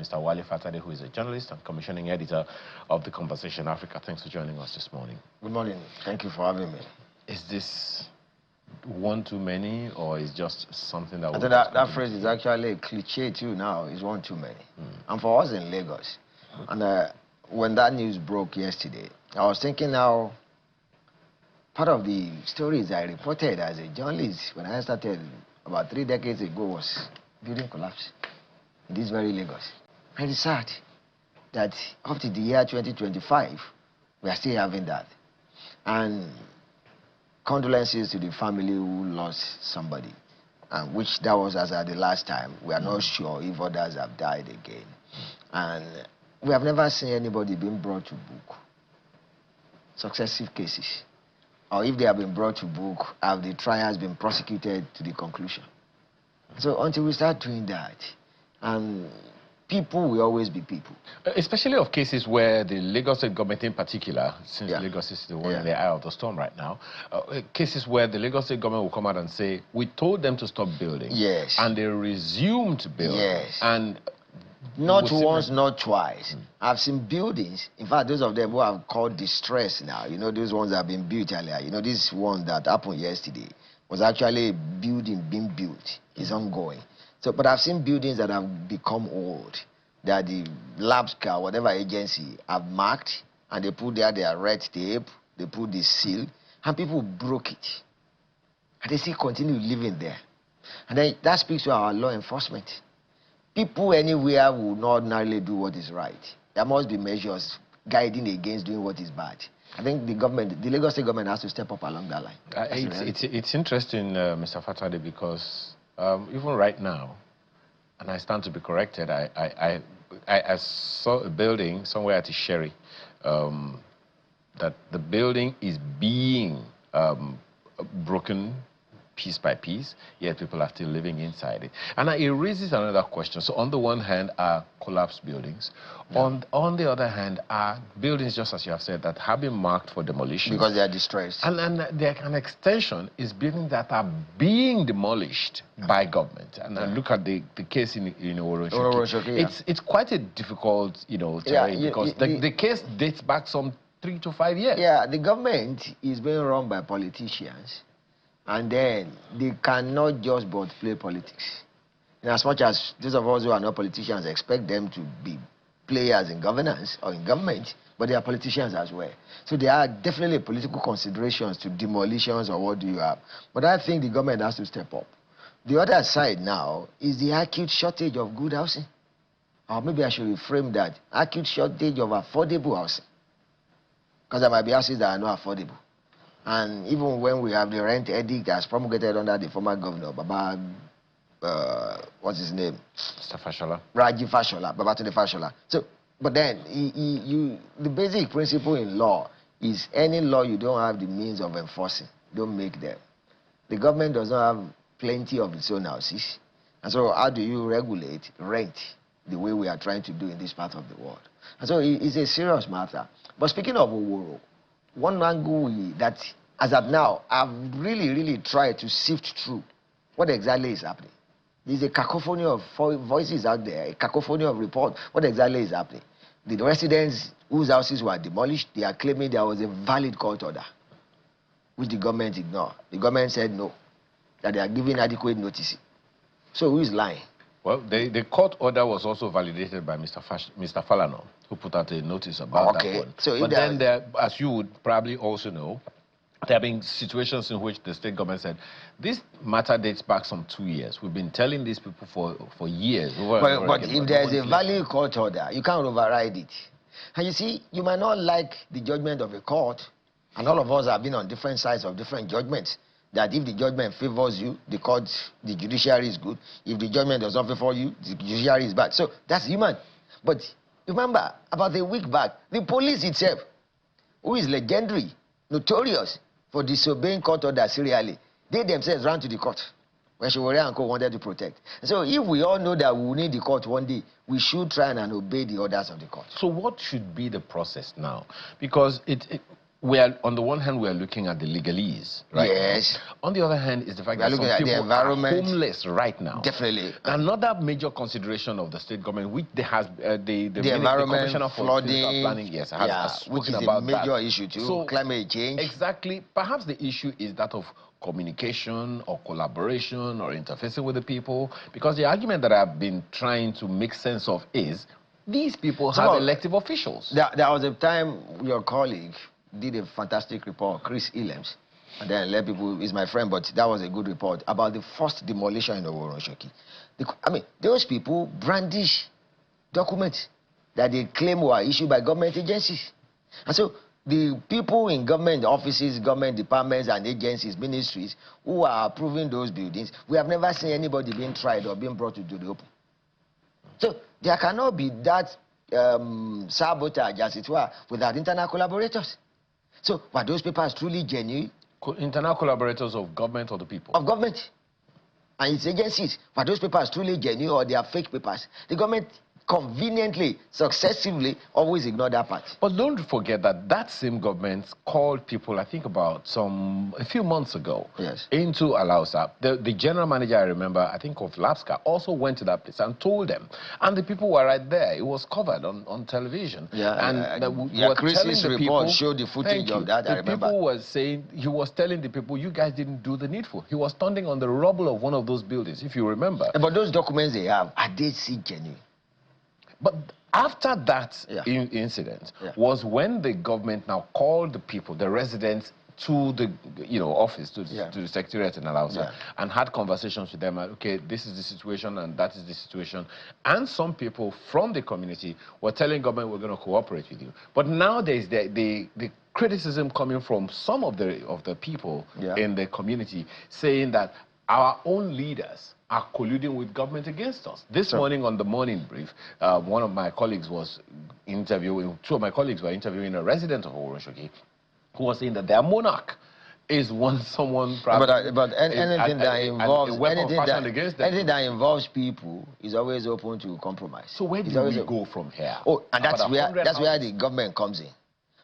Mr. Wale Fatade, who is a journalist and commissioning editor of The Conversation Africa. Thanks for joining us this morning. Good morning. Thank you for having me. Is this one too many, or is just something that... I think that phrase is actually a cliche too now. It's one too many. And for us in Lagos, and when that news broke yesterday, I was thinking how part of the stories I reported as a journalist when I started about 3 decades ago was building collapse in this very Lagos. Very sad that up to the year 2025, we are still having that. And condolences to the family who lost somebody, and which that was as at the last time. We are not sure if others have died again. And we have never seen anybody being brought to book. Successive cases. Or if they have been brought to book, have the trials been prosecuted to the conclusion? So until we start doing that, and people will always be people. Especially of cases where the Lagos State government in particular, since Lagos is the one in the eye of the storm right now, cases where the Lagos State government will come out and say, we told them to stop building. Yes. And they resumed building. Yes. And not once, not twice. I've seen buildings, in fact, those of them who have called distress now, you know, those ones that have been built earlier, you know, this one that happened yesterday was actually a building being built. It's ongoing. So, but I've seen buildings that have become old, that the LABSCA, whatever agency, have marked, and they put there their red tape, they put the seal, and people broke it. And they still continue living there. And then that speaks to our law enforcement. People anywhere will not ordinarily do what is right. There must be measures guiding against doing what is bad. I think the government, the Lagos State government has to step up along that line. It's interesting, Mr. Fatade, because even right now, and I stand to be corrected, I saw a building somewhere at Sherry, that the building is being broken piece by piece, yet people are still living inside it. And it raises another question. So on the one hand are collapsed buildings. Yeah. On the other hand are buildings, just as you have said, that have been marked for demolition. Because they are distressed. And an extension is buildings that are being demolished by government. And look at the case in Oronshoki. It's quite a difficult, terrain, because the case dates back some 3 to 5 years. Yeah, the government is being run by politicians. And then they cannot just but play politics. In as much as those of us who are not politicians expect them to be players in governance or in government, but they are politicians as well. So there are definitely political considerations to demolitions or what do you have. But I think the government has to step up. The other side now is the acute shortage of good housing. Or maybe I should reframe that. Acute shortage of affordable housing. Because there might be houses that are not affordable. And even when we have the rent edict that's promulgated under the former governor, Baba, what's his name? Mr. Fashola. Raji Fashola, Babatunde Fashola. So, but then, the basic principle in law is any law you don't have the means of enforcing, don't make them. The government does not have plenty of its own houses. And so how do you regulate rent the way we are trying to do in this part of the world? And so it's a serious matter. But speaking of Oworo, one angle that, as of now, I've really tried to sift through what exactly is happening. There's a cacophony of voices out there, a cacophony of reports. What exactly is happening? The residents whose houses were demolished, they are claiming there was a valid court order, which the government ignored. The government said no, that they are giving adequate notice. So who is lying? Well, the court order was also validated by Mr. Falano, who put out a notice about that one. So but then, as you would probably also know, there have been situations in which the state government said, this matter dates back some 2 years. We've been telling these people for years. But if there's a valid court order, you can't override it. And you see, you might not like the judgment of a court, and all of us have been on different sides of different judgments. That if the judgment favors you, the judiciary is good. If the judgment does not favor you, the judiciary is bad. So that's human. But remember, about a week back, the police itself, who is legendary, notorious for disobeying court orders serially, they themselves ran to the court when Showore and Co wanted to protect. So if we all know that we will need the court one day, we should try and obey the orders of the court. So what should be the process now? Because we are, on the one hand, we are looking at the legalese, right? Yes. On the other hand, is the fact We are that some looking at the people are environment. homeless right now. Definitely. Another major consideration of the state government, which they has the environment, Commissioner for flooding, Physical Planning, yes, has spoken which is about a major that. issue too. So, climate change. Exactly. Perhaps the issue is that of communication or collaboration or interfacing with the people, because the argument that I've been trying to make sense of is these people have elective officials. There was a time your colleague did a fantastic report, Chris Illems, and then let people, he's my friend, but that was a good report about the first demolition in Oworonshoki. I mean, those people brandish documents that they claim were issued by government agencies. And so the people in government offices, government departments and agencies, ministries, who are approving those buildings, we have never seen anybody being tried or being brought to the open. So there cannot be that sabotage, as it were, without internal collaborators. So were those papers truly genuine? Internal collaborators of government or the people? Of government and its agencies. Were those papers truly genuine or they are fake papers? The government conveniently, successively, always ignore that part. But don't forget that that same government called people, I think about a few months ago, yes, into Alausa. The general manager, I remember, I think of Lapska, also went to that place and told them. And the people were right there. It was covered on television. Yeah, and Chris's report showed the footage of that, I remember. People were saying, he was telling the people, you guys didn't do the needful. He was standing on the rubble of one of those buildings, if you remember. But those documents they have, are they still genuine? But after that incident was when the government now called the people, the residents, to the office, to the secretariat in Alausa, and had conversations with them. Okay, this is the situation and that is the situation. And some people from the community were telling government, we're going to cooperate with you. But now there's the criticism coming from some of the people in the community saying that our own leaders are colluding with government against us. This morning on the morning brief, one of my colleagues was interviewing, two of my colleagues were interviewing a resident of Oworonshoki who was saying that their monarch is someone probably... But anything that involves people is always open to compromise. So where do we go from here? Oh, and that's where the government comes in.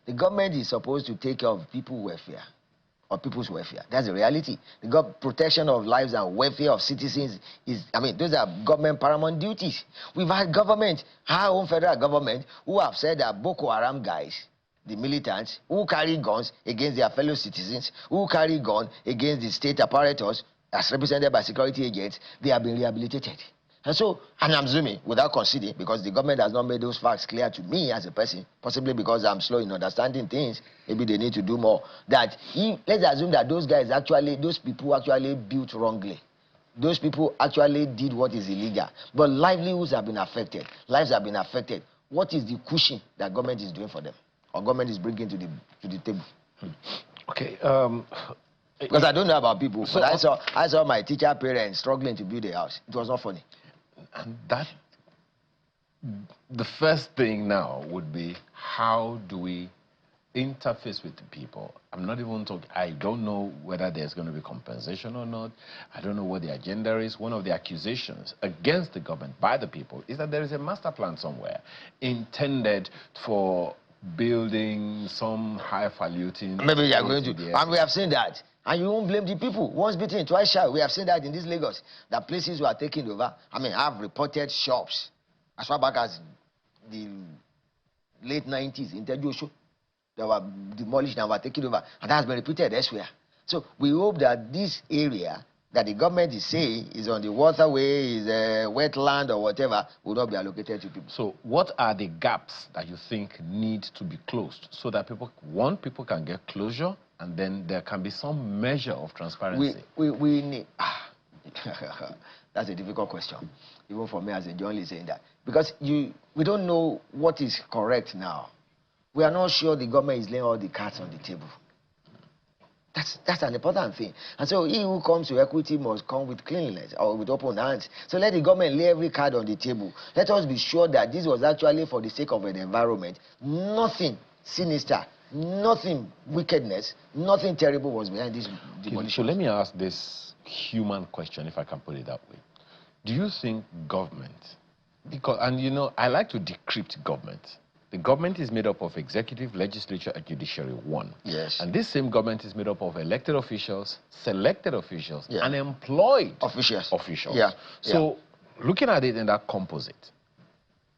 The government is supposed to take care of people's welfare. Or people's welfare. That's the reality. The protection of lives and welfare of citizens is, those are government paramount duties. We've had government, our own federal government, who have said that Boko Haram guys, the militants, who carry guns against their fellow citizens, who carry guns against the state apparatus, as represented by security agents, they have been rehabilitated. And so, and I'm zooming without conceding, because the government has not made those facts clear to me as a person, possibly because I'm slow in understanding things, maybe they need to do more, that let's assume that those people actually built wrongly. Those people actually did what is illegal. But livelihoods have been affected. Lives have been affected. What is the cushion that government is doing for them? Or government is bringing to the table? Okay. Because I don't know about people, but I saw my teacher parents struggling to build a house. It was not funny. And the first thing now would be, how do we interface with the people? I'm not even talking, I don't know whether there's going to be compensation or not. I don't know what the agenda is. One of the accusations against the government by the people is that there is a master plan somewhere intended for building some highfalutin... Maybe they are going to, and we have seen that. And you won't blame the people. Once beaten, twice shy. We have seen that in this Lagos. That places were taken over. I've reported shops as far back as the late 90s in Tejosho. They were demolished and were taken over. And that has been repeated elsewhere. So we hope that this area that the government is saying is on the waterway, is a wetland or whatever, will not be allocated to people. So what are the gaps that you think need to be closed so that people can get closure, and then there can be some measure of transparency? We need... That's a difficult question, even for me as a journalist saying that. Because we don't know what is correct now. We are not sure the government is laying all the cards on the table. That's an important thing. And so he who comes to equity must come with cleanliness or with open hands. So let the government lay every card on the table. Let us be sure that this was actually for the sake of an environment. Nothing sinister, nothing wickedness, nothing terrible was behind this demolition. So let me ask this human question, if I can put it that way. Do you think government, I like to decrypt government. the government is made up of executive, legislature, and judiciary, one. Yes. And this same government is made up of elected officials, selected officials, and employed officials. Yeah. So, looking at it in that composite,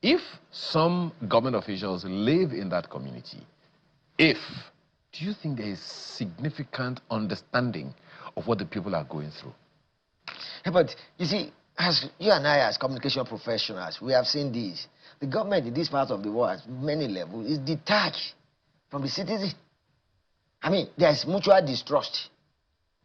if some government officials live in that community, do you think there is significant understanding of what the people are going through? Yeah, but you see, as you and I, as communication professionals, we have seen this. The government in this part of the world, at many levels, is detached from the citizen. I mean, there's mutual distrust.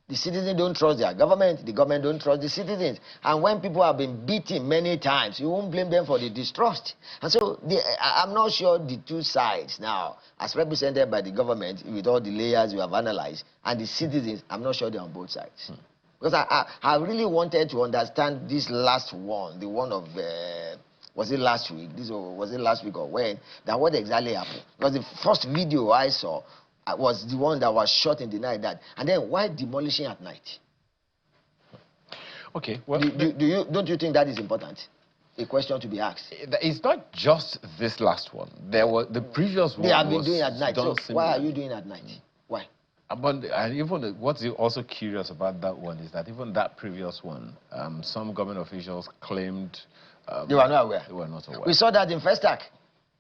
The citizens don't trust their government, the government don't trust the citizens. And when people have been beaten many times, you won't blame them for the distrust. And so I'm not sure the two sides now, as represented by the government, with all the layers you have analyzed, and the citizens, I'm not sure they're on both sides. Because I really wanted to understand this last one, the one of, was it last week? Was it last week or when? That what exactly happened? Because the first video I saw was the one that was shot in the night. And then why demolishing at night? Okay, well, don't you think that is important? A question to be asked. It's not just this last one. There was the previous one. They have been doing at night. So why are you doing at night? Why? But even what's also curious about that one is that even that previous one, some government officials claimed they were not aware. They were not aware. We saw that in Festac.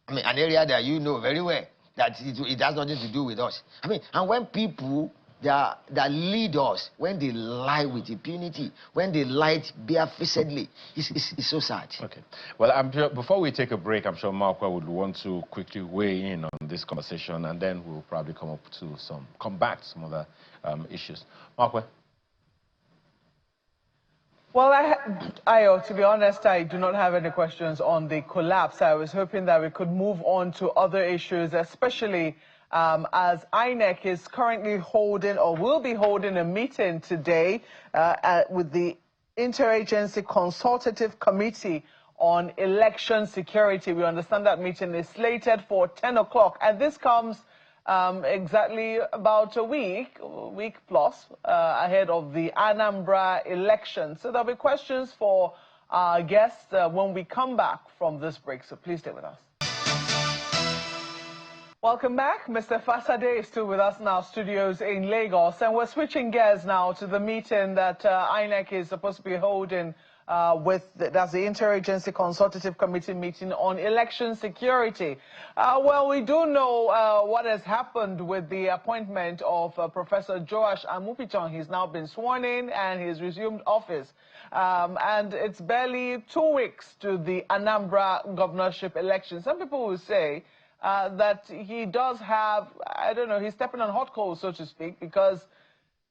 I mean, an area that you know very well, that it has nothing to do with us. I mean, and when people that lead us, when they lie with impunity, when they lie barefacedly, it's so sad. Okay. Well, I'm sure before we take a break, I'm sure Markwa would want to quickly weigh in on this conversation, and then we'll probably come back to some other issues. Markwa. Well, to be honest, I do not have any questions on the collapse. I was hoping that we could move on to other issues, especially as INEC is currently holding or will be holding a meeting today with the Interagency Consultative Committee on Election Security. We understand that meeting is slated for 10 o'clock, and this comes exactly about a week plus ahead of the Anambra election. So there'll be questions for our guests when we come back from this break. So please stay with us. Welcome back. Mr. Fatade is still with us in our studios in Lagos. And we're switching gears now to the meeting that INEC is supposed to be holding that's the Interagency Consultative Committee meeting on election security. Well, we do know what has happened with the appointment of Professor Joash Amupichon. He's now been sworn in and he's resumed office. And it's barely 2 weeks to the Anambra governorship election. Some people will say that he does have, I don't know, he's stepping on hot coals, so to speak, because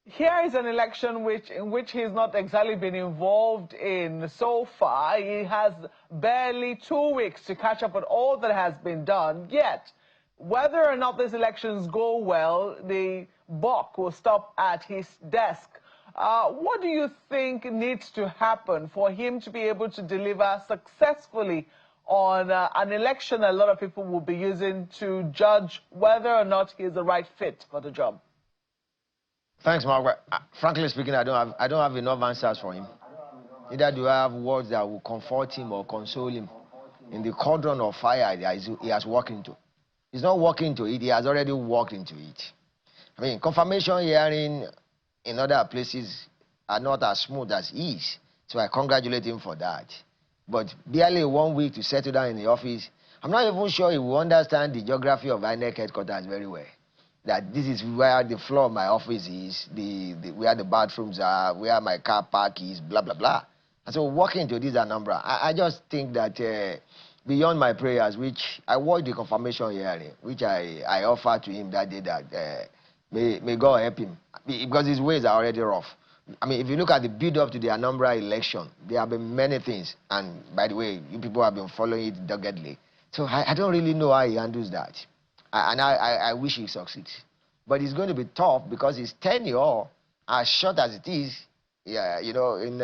here is an election in which he's not exactly been involved in so far. He has barely 2 weeks to catch up with all that has been done. Yet, whether or not these elections go well, the buck will stop at his desk. What do you think needs to happen for him to be able to deliver successfully on an election a lot of people will be using to judge whether or not he's the right fit for the job? Thanks, Margaret. Frankly speaking, I don't have enough answers for him. Neither do I have words that will comfort him or console him in the cauldron of fire he has walked into. He's not walking into it, he has already walked into it. I mean, confirmation hearing in other places are not as smooth as his, so I congratulate him for that. But barely 1 week to settle down in the office, I'm not even sure he will understand the geography of INEC headquarters very well. That this is where the floor of my office is, where the bathrooms are, where my car park is, blah, blah, blah. And so walking into this Anambra, I just think that beyond my prayers, which I watched the confirmation hearing, which I offered to him that day, that may God help him, because his ways are already rough. I mean, if you look at the build-up to the Anambra election, there have been many things. And by the way, you people have been following it doggedly. So I don't really know how he handles that. And I wish he succeeds. But it's going to be tough because his tenure, as short as it is, you know, in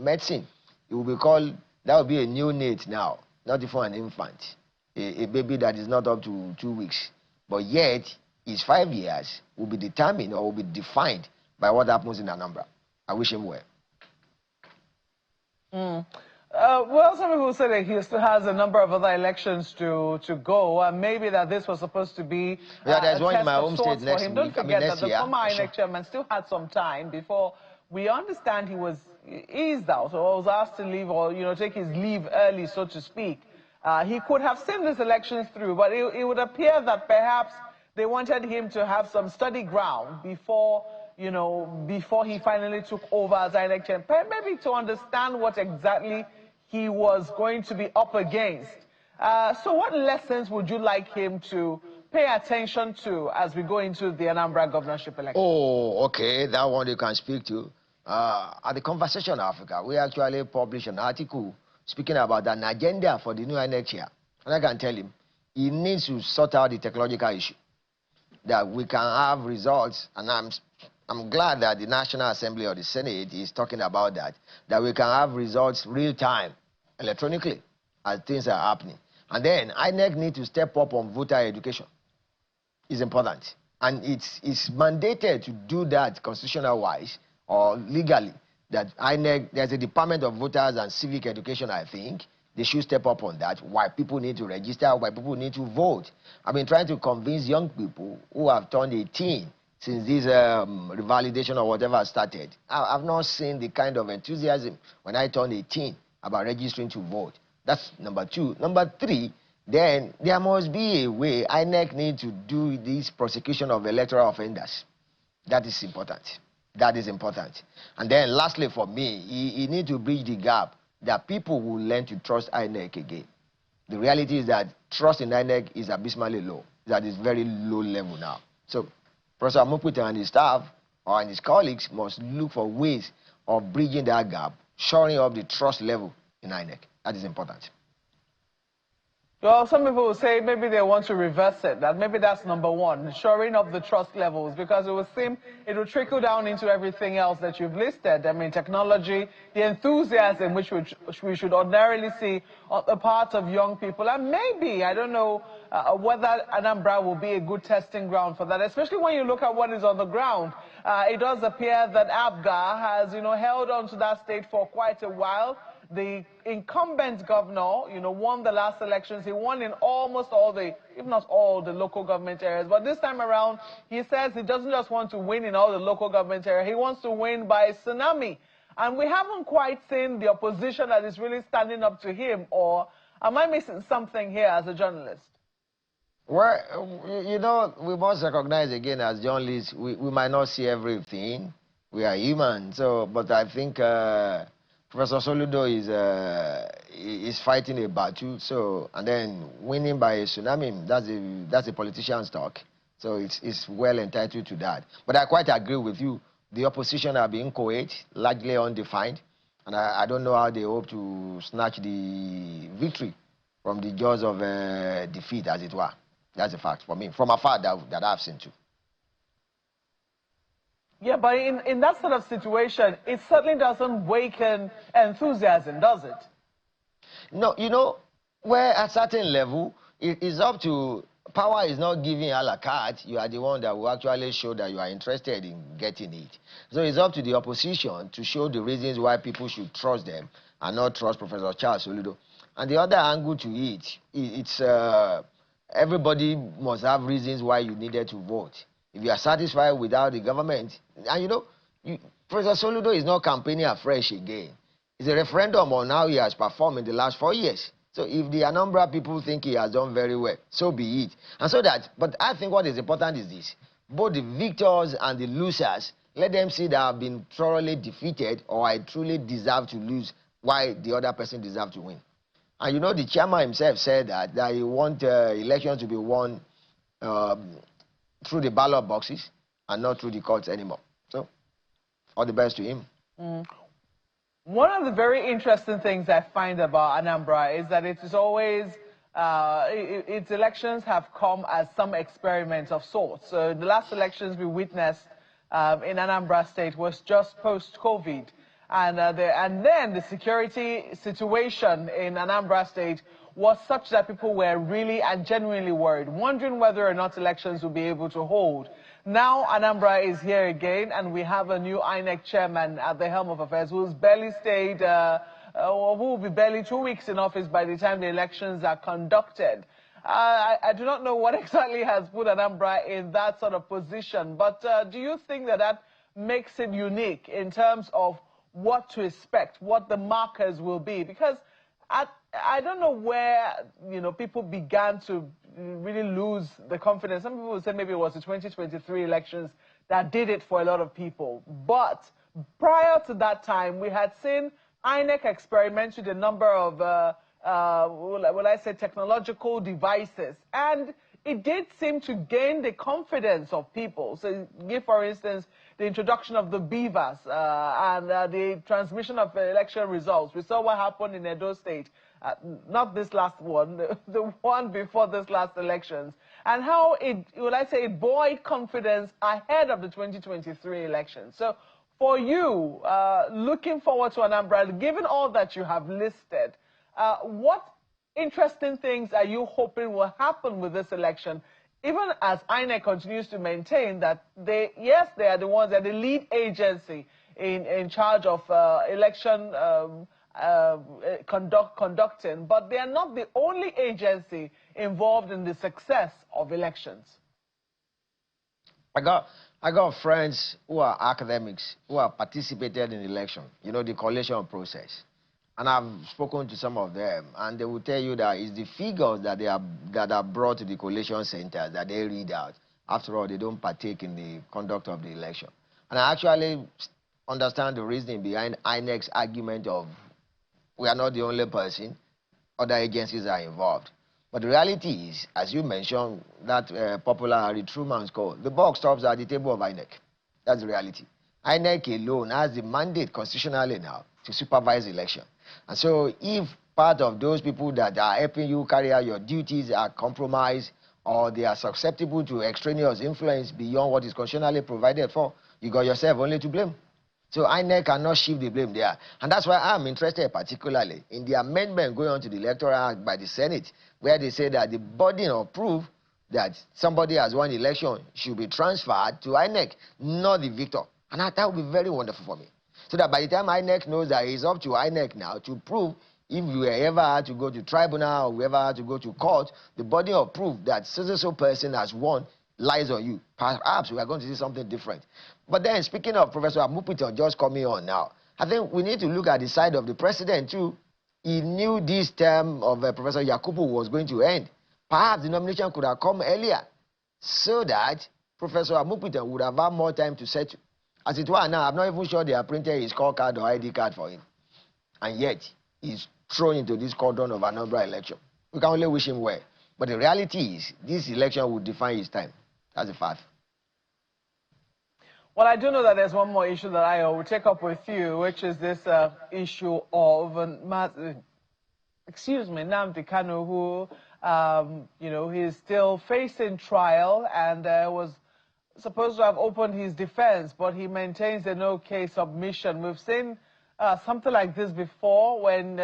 medicine, it will be called, that will be a neonate now, not even an infant. A baby that is not up to 2 weeks. But yet, his 5 years will be determined or will be defined by what happens in Anambra. I wish him well. Well, some people say that he still has a number of other elections to go, and maybe that this was supposed to be there's a one in test my of home state sorts for next him. week. Don't forget that the Year. former INEC chairman still had some time before we understand he was eased out or was asked to leave or, take his leave early, so to speak. He could have seen these elections through, but it would appear that perhaps they wanted him to have some study ground before he finally took over as INEC chairman, maybe to understand what exactly he was going to be up against. So what lessons would you like him to pay attention to as we go into the Anambra governorship election? Oh, okay, that one you can speak to. At the Conversation Africa, we actually published an article speaking about an agenda for the new INEC chair. And I can tell him, he needs to sort out the technological issue, that we can have results, and I'm glad that the National Assembly or the Senate is talking about that we can have results real time, electronically, as things are happening. And then INEC need to step up on voter education. It's important. And it's mandated to do that constitutional-wise or legally, that INEC, there's a Department of Voters and Civic Education, I think. They should step up on that, why people need to register, why people need to vote. I've been trying to convince young people who have turned 18 since this revalidation or whatever started. I've not seen the kind of enthusiasm when I turned 18 about registering to vote. That's number two. Number three, then there must be a way INEC need to do this prosecution of electoral offenders. That is important. That is important. And then lastly for me, he need to bridge the gap that people will learn to trust INEC again. The reality is that trust in INEC is abysmally low. It's at this very low level now. So Professor Amokwite and his staff and his colleagues must look for ways of bridging that gap, shoring up the trust level in INEC. That is important. Well, some people will say maybe they want to reverse it, that maybe that's number one, shoring up the trust levels, because it would seem it will trickle down into everything else that you've listed. I mean, technology, the enthusiasm which we should ordinarily see on the part of young people. And maybe, I don't know whether Anambra will be a good testing ground for that, especially when you look at what is on the ground. It does appear that ABGA has, held on to that state for quite a while. The incumbent governor, won the last elections. He won in almost all the, if not all, the local government areas. But this time around, he says he doesn't just want to win in all the local government areas. He wants to win by tsunami. And we haven't quite seen the opposition that is really standing up to him. Or am I missing something here as a journalist? Well, we must recognize again as journalists, we might not see everything. We are human. So, but I think Professor Soludo is fighting a battle, and then winning by a tsunami, that's a politician's talk. So it's well entitled to that. But I quite agree with you. The opposition are being inchoate, largely undefined, and I don't know how they hope to snatch the victory from the jaws of defeat, as it were. That's a fact for me, from afar that I've seen too. Yeah, but in that sort of situation, it certainly doesn't waken enthusiasm, does it? No, where at a certain level, it is up to, power is not giving a la carte. You are the one that will actually show that you are interested in getting it. So it's up to the opposition to show the reasons why people should trust them and not trust Professor Charles Soludo. And the other angle to it, it's everybody must have reasons why you needed to vote. If you are satisfied without the government, and Professor Soludo is not campaigning afresh again. It's a referendum on how he has performed in the last 4 years. So if the Anambra people think he has done very well, so be it. And so that, but I think what is important is this. Both the victors and the losers, let them see that I've been thoroughly defeated or I truly deserve to lose, why the other person deserves to win. And the chairman himself said that he wants elections to be won through the ballot boxes and not through the courts anymore. So, all the best to him. One of the very interesting things I find about Anambra is that it is always, its elections have come as some experiment of sorts. So the last elections we witnessed in Anambra State was just post-COVID. And then the security situation in Anambra State was such that people were really and genuinely worried, wondering whether or not elections would be able to hold. Now Anambra is here again, and we have a new INEC chairman at the helm of affairs who's barely stayed who will be barely 2 weeks in office by the time the elections are conducted. I do not know what exactly has put Anambra in that sort of position, but do you think that that makes it unique in terms of what to expect, what the markers will be? Because I don't know where, people began to really lose the confidence. Some people would say maybe it was the 2023 elections that did it for a lot of people. But prior to that time, we had seen INEC experiment with a number of, technological devices. And it did seem to gain the confidence of people. So give, for instance, the introduction of the beavers and the transmission of election results. We saw what happened in Edo State. Not this last one, the one before this last elections, and how it buoyed confidence ahead of the 2023 elections. So for you, looking forward to Anambra, given all that you have listed, what interesting things are you hoping will happen with this election, even as INEC continues to maintain that they are the ones, they're the lead agency in charge of election conducting, but they are not the only agency involved in the success of elections. I got friends who are academics who have participated in election, the collation process. And I've spoken to some of them, and they will tell you that it's the figures that are brought to the collation centers that they read out. After all, they don't partake in the conduct of the election. And I actually understand the reasoning behind INEC's argument of we are not the only person, other agencies are involved. But the reality is, as you mentioned, that popular Harry Truman's call, the buck stops at the table of INEC. That's the reality. INEC alone has the mandate constitutionally now to supervise the election. And so if part of those people that are helping you carry out your duties are compromised or they are susceptible to extraneous influence beyond what is constitutionally provided for, you got yourself only to blame. So INEC cannot shift the blame there. And that's why I'm interested particularly in the amendment going on to the Electoral Act by the Senate, where they say that the burden of proof that somebody has won the election should be transferred to INEC, not the victor. And that would be very wonderful for me. So that by the time INEC knows that it's up to INEC now to prove if you ever had to go to tribunal or whoever had to go to court, the burden of proof that so person has won lies on you. Perhaps we are going to see something different. But then, speaking of Professor Amupitan just coming on now, I think we need to look at the side of the president too. He knew this term of Professor Yakubu was going to end. Perhaps the nomination could have come earlier so that Professor Amupitan would have had more time to settle. As it were now, I'm not even sure they have printed his scorecard or ID card for him. And yet, he's thrown into this cauldron of Anambra election. We can only wish him well. But the reality is, this election will define his time. That's a fact. Well, I do know that there's one more issue that I will take up with you, which is this issue of Nnamdi Kanu, who, he's still facing trial and was supposed to have opened his defense, but he maintains a no-case submission. We've seen something like this before when,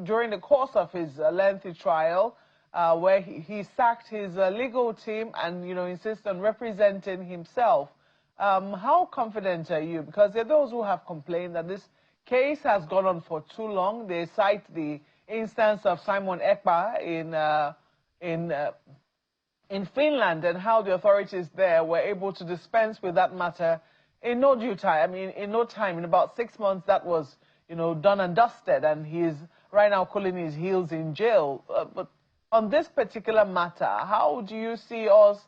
during the course of his lengthy trial, where he sacked his legal team and, insists on representing himself. How confident are you? Because there are those who have complained that this case has gone on for too long. They cite the instance of Simon Ekpa in Finland and how the authorities there were able to dispense with that matter in no due time. I mean, in no time, in about 6 months, that was, done and dusted, and he's right now cooling his heels in jail. But on this particular matter, how do you see us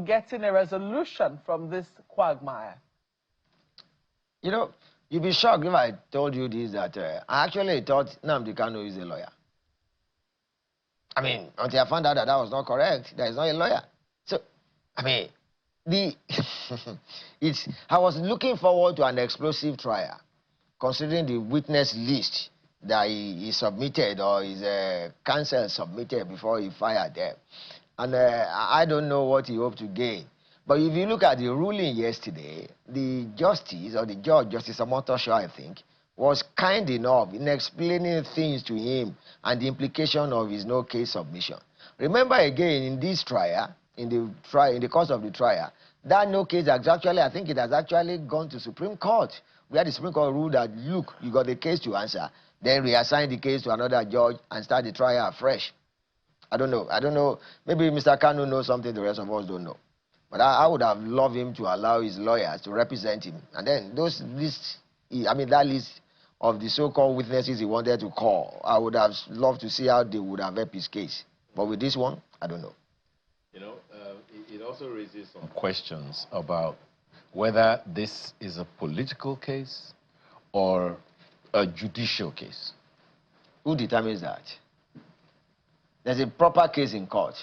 getting a resolution from this quagmire? You'd be shocked if I told you this, that I actually thought Nnamdi Kanu is a lawyer. I mean, until I found out that that was not correct, that he's not a lawyer. So, I mean, I was looking forward to an explosive trial, considering the witness list that he submitted or his counsel submitted before he fired them. And I don't know what he hoped to gain. But if you look at the ruling yesterday, the justice, or the judge, Justice Amotosho, I think, was kind enough in explaining things to him and the implication of his no-case submission. Remember again, in this trial, in the course of the trial, that no case has actually, I think it has actually gone to Supreme Court, We had the Supreme Court rule that, look, you got the case to answer, then reassign the case to another judge and start the trial afresh. I don't know. Maybe Mr. Kanu knows something the rest of us don't know. But I would have loved him to allow his lawyers to represent him. And then that list of the so-called witnesses he wanted to call, I would have loved to see how they would have helped his case. But with this one, I don't know. You know, it also raises some questions about whether this is a political case or a judicial case. Who determines that? There's a proper case in court.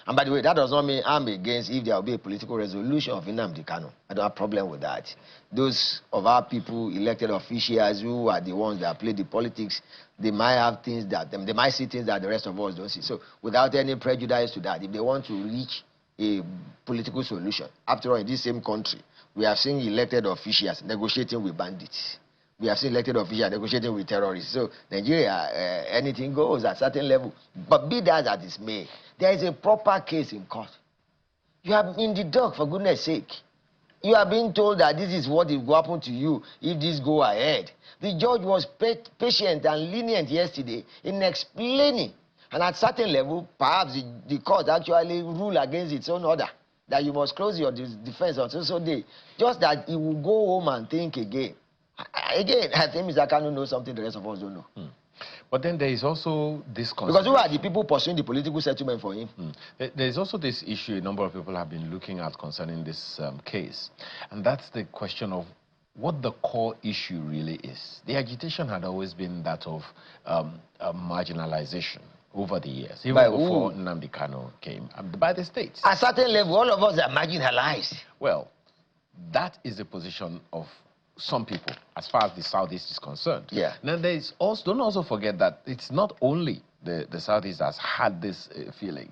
And by the way, that does not mean I'm against if there will be a political resolution of Nnamdi Kanu. I don't have a problem with that. Those of our people, elected officials who are the ones that play the politics, they might have things that, they might see things that the rest of us don't see. So without any prejudice to that, if they want to reach a political solution, after all, in this same country, we have seen elected officials negotiating with bandits. We have seen elected officials negotiating with terrorists. So Nigeria, anything goes at a certain level. But be that as it may, there is a proper case in court. You are in the dock, for goodness sake. You are being told that this is what will happen to you if this go ahead. The judge was patient and lenient yesterday in explaining. And at a certain level, perhaps the court actually ruled against its own order, that you must close your defense on so day. Just that he will go home and think again. Again, I think Mr. Kanu knows something the rest of us don't know. But then there is also this concern. Because who are the people pursuing the political settlement for him? There is also this issue a number of people have been looking at concerning this case. And that's the question of what the core issue really is. The agitation had always been that of marginalization over the years, even by before who? Nnamdi Kanu came, by the states. At a certain level, all of us are marginalized. Well, that is the position of some people as far as the Southeast is concerned. Yeah. Now, there is also, don't also forget that it's not only the Southeast that's had this feeling.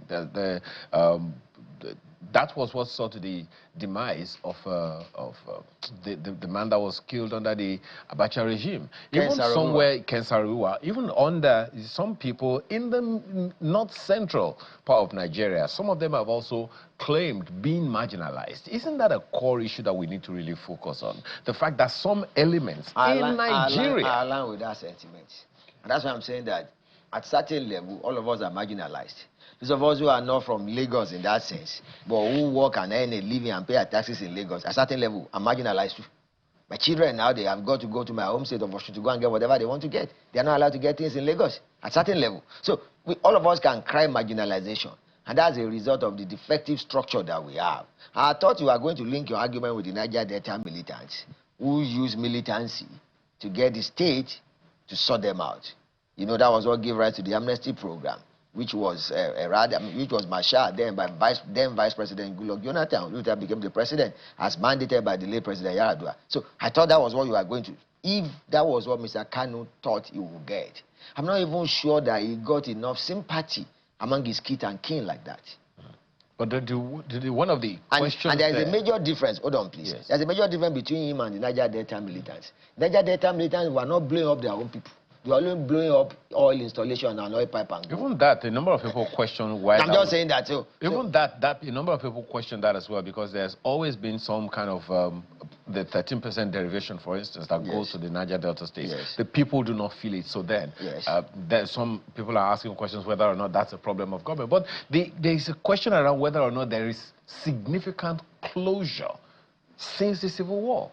That was what saw to the demise of the man that was killed under the Abacha regime. Even somewhere, Ken Saro-Wiwa, even under some people in the north-central part of Nigeria, some of them have also claimed being marginalized. Isn't that a core issue that we need to really focus on? The fact that some elements in Nigeria... I align with that sentiment. And that's why I'm saying that at certain level, all of us are marginalized. Those of us who are not from Lagos in that sense, but who work and earn a living and pay our taxes in Lagos, at a certain level, are marginalized too. My children now, they have got to go to my home state of Osun to go and get whatever they want to get. They are not allowed to get things in Lagos at a certain level. So all of us can cry marginalization. And that's a result of the defective structure that we have. I thought you were going to link your argument with the Niger Delta militants who use militancy to get the state to sort them out. You know, that was what gave rise to the amnesty program, which was marshaled then by then Vice President Goodluck Jonathan, who later became the president, as mandated by the late President Yar'Adua. So I thought that was what you were going to. If that was what Mr. Kanu thought he would get, I'm not even sure that he got enough sympathy among his kith and kin like that. But one of the questions and there is a major difference. Hold on, please. Yes. There's a major difference between him and the Niger Delta militants. Niger Delta militants were not blowing up their own people. They were only blowing up oil installation and oil pipe and even that, a number of people question why. I'm just saying that too. Even that a number of people question that as well, because there's always been some kind of the 13% derivation, for instance, that goes to the Niger Delta states. Yes. The people do not feel it. So then, there's some people are asking questions whether or not that's a problem of government. But there is a question around whether or not there is significant closure since the Civil War.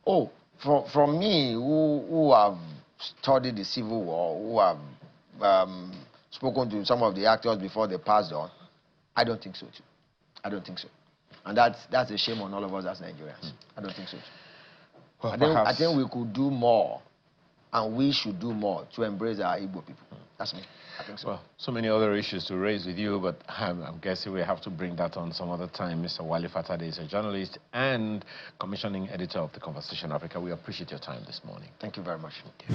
Oh, from me, who have studied the Civil War, who have spoken to some of the actors before they passed on, I don't think so too. I don't think so. And that's a shame on all of us as Nigerians. I don't think so too. Well, I think we could do more, and we should do more to embrace our Igbo people. That's me. I think so. Well, so many other issues to raise with you, but I'm guessing we have to bring that on some other time. Mr. Wale Fatade is a journalist and commissioning editor of The Conversation Africa. We appreciate your time this morning. Thank you very much. Okay.